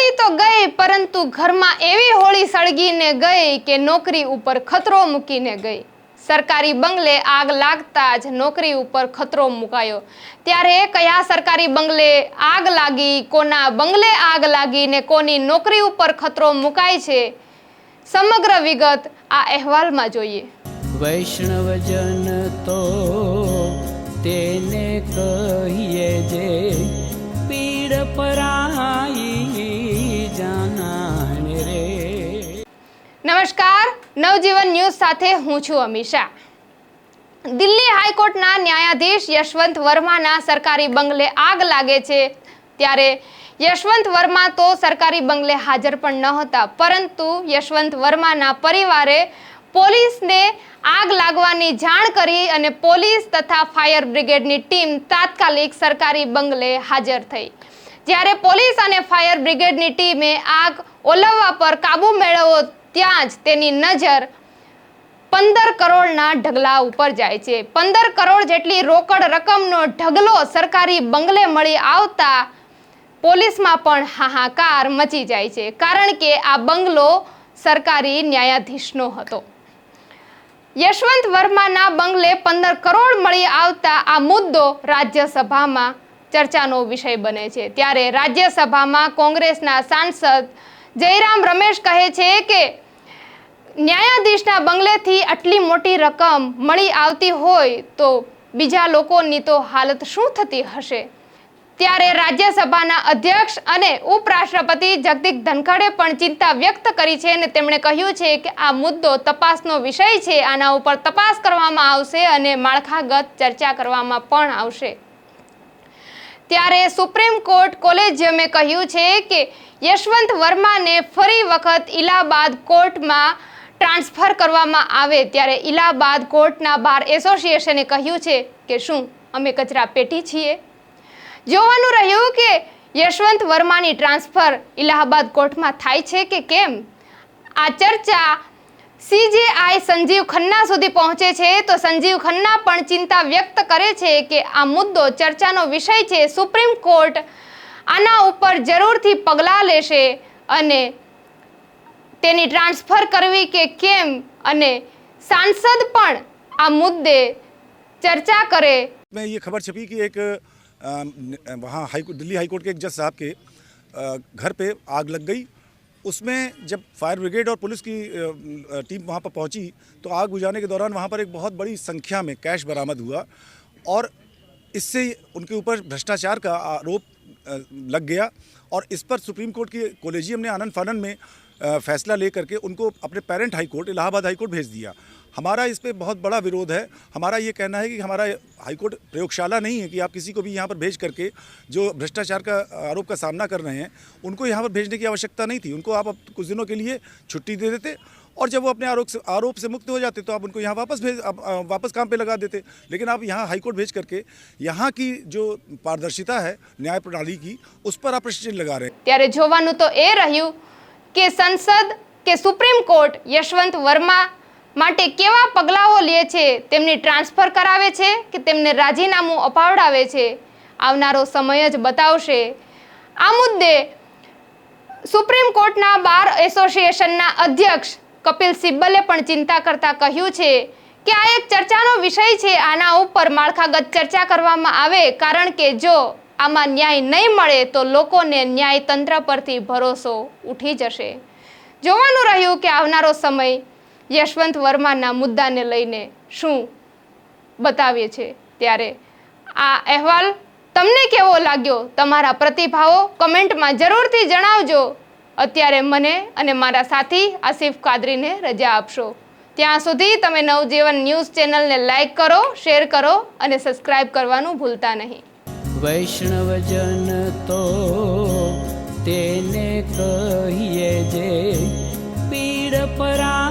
होली तो गई परंतु घर में एवी होली सळगीने गई के नौकरी ऊपर खतरो मूकीने गई। सरकारी बंगले आग लागता ज नौकरी ऊपर खतरो मुकायो। त्यारे कया सरकारी बंगले आग लागी, कोना बंगले आग लागी ने कोनी नौकरी ऊपर खतरो मुकाय छे, समग्र विगत आ अहेवाल में जोईए। वैष्णवजन तो तेने कहिए जे पीड़ पराई जाने रे। नमस्कार, नवजीवन न्यूज साथे हूँ छुं अमीषा। दिल्ली हाईकोर्टना न्यायाधीश यशवंत वर्माना सरकारी बंगले आग लागे छे, त्यारे यशवंत वर्मा तो सरकारी बंगले हाजर पण न हता, परंतु यशवंत वर्माना परिवारे पोलीसने आग लागवानी जाण करी अने पोलीस तथा फायर ब्रिगेडनी टीम तात्कालिक सरकारी बंगले हाजर थई। ज्यारे पोलीस अने फायर ब्रिगेडनी टीमे आग ओलववा पर काबू मेळव्यो त्यां ज तेनी नजर 15 करोड़ना ढगला उपर जाय छे। 15 करोड़ जेटली रोकड़ रकमनो ढगलो सरकारी बंगले मळी आवता पोलीसमां पण हाहाकार मची जाय छे, कारण के आ बंगलो सरकारी न्यायाधीशनो हतो। यशवंत वर्माना बंगले 15 करोड़ मળી આવતા આ મુદ્દો રાજ્યસભામાં ચર્ચાનો વિષય બને છે। ત્યારે રાજ્યસભામાં કોંગ્રેસના સાંસદ જયરામ રમેશ કહે છે કે ન્યાયાધીશના બંગલેથી આટલી મોટી રકમ મળી આવતી હોય તો બીજા લોકોની તો હાલત શું થતી હશે। ત્યારે રાજ્યસભાના અધ્યક્ષ અને ઉપરાષ્ટ્રપતિ જગદીપ ધનખડે પણ ચિંતા વ્યક્ત કરી છે અને તેમણે કહ્યું છે કે આ મુદ્દો તપાસનો વિષય છે, આના ઉપર તપાસ કરવામાં આવશે અને માળખાગત ચર્ચા કરવામાં પણ આવશે। ત્યારે સુપ્રીમ કોર્ટ કોલેજિયમે કહ્યું છે કે યશવંત વર્માને ફરી વખત ઇલાહાબાદ કોર્ટમાં ટ્રાન્સફર કરવામાં આવે। ત્યારે ઇલાહાબાદ કોર્ટના બાર એસોસિએશને કહ્યું છે કે શું અમે કચરા પેટી છીએ। જોવાનું રહ્યું કે યશવંત વર્માની ટ્રાન્સફર ઇલાહાબાદ કોર્ટમાં થાય છે કે કેમ। આ ચર્ચા સીજેઆઈ સંજીવ ખન્ના સુધી પહોંચે છે તો સંજીવ ખન્ના પણ ચિંતા વ્યક્ત કરે છે કે આ મુદ્દો ચર્ચાનો વિષય છે। સુપ્રીમ કોર્ટ આના ઉપર જરૂરથી પગલાં લેશે અને તેની ટ્રાન્સફર કરવી કે કેમ અને सांसद પણ આ મુદ્દે ચર્ચા કરે। मैं ये खबर छपी कि एक वहाँ दिल्ली हाईकोर्ट के एक जज साहब के घर पे आग लग गई। उसमें जब फायर ब्रिगेड और पुलिस की टीम वहाँ पर पहुँची तो आग बुझाने के दौरान वहाँ पर एक बहुत बड़ी संख्या में कैश बरामद हुआ और इससे उनके ऊपर भ्रष्टाचार का आरोप लग गया और इस पर सुप्रीम कोर्ट की कोलेजियम ने आनन फानन में फैसला ले करके उनको अपने parent high court Allahabad high court भेज दिया। हमारा इस पे बहुत बड़ा विरोध है। हमारा ये कहना है कि हमारा हाई कोर्ट प्रयोगशाला नहीं है कि आप किसी को भी यहाँ पर भेज करके जो भ्रष्टाचार का आरोप का सामना कर रहे हैं उनको यहाँ पर भेजने की आवश्यकता नहीं थी। उनको आप कुछ दिनों के लिए छुट्टी दे देते और जब वो अपने आरोप से मुक्त हो जाते तो आप उनको यहाँ वापस काम पे लगा देते। लेकिन आप यहाँ हाई कोर्ट भेज करके यहाँ की जो पारदर्शिता है न्याय प्रणाली की उस पर आप प्रश्न चिन्ह लगा रहे हैं। त्यारे जोवानुं तो ए रह्युं के संसद के सुप्रीम कोर्ट यशवंत वर्मा માટે કેવા પગલાઓ લે છે, તેમની ટ્રાન્સફર કરાવે છે કે તેમને રાજીનામું અપાવડાવે છે, આવનારો સમય જ બતાવશે। આ મુદ્દે સુપ્રીમ કોર્ટના બાર એસોસિએશનના અધ્યક્ષ કપિલ સિબ્બલે પણ ચિંતા કરતા કહ્યું છે કે આ એક ચર્ચાનો વિષય છે, આના ઉપર માળખાગત ચર્ચા કરવામાં આવે, કારણ કે જો આમાં ન્યાય નહીં મળે તો લોકોને ન્યાયતંત્ર પરથી ભરોસો ઉઠી જશે। જોવાનું રહ્યું કે આવનારો સમય यशवंत वर्माना मुद्दाने लईने शुं बतावे छे। त्यारे आ अहेवाल तमने केवो लाग्यो, तमारा प्रतिभावो कमेंटमां जरूरथी जणावजो। अत्यारे मने अने मारा साथी आसिफ कादरीने रजा आपशो। त्यां सुधी तमे नवजीवन न्यूज चेनलने लाइक करो, शेर करो अने सब्सक्राइब करवानुं भूलता नहीं। वैष्णवजन तो तेने कहिए जे पीड़ परा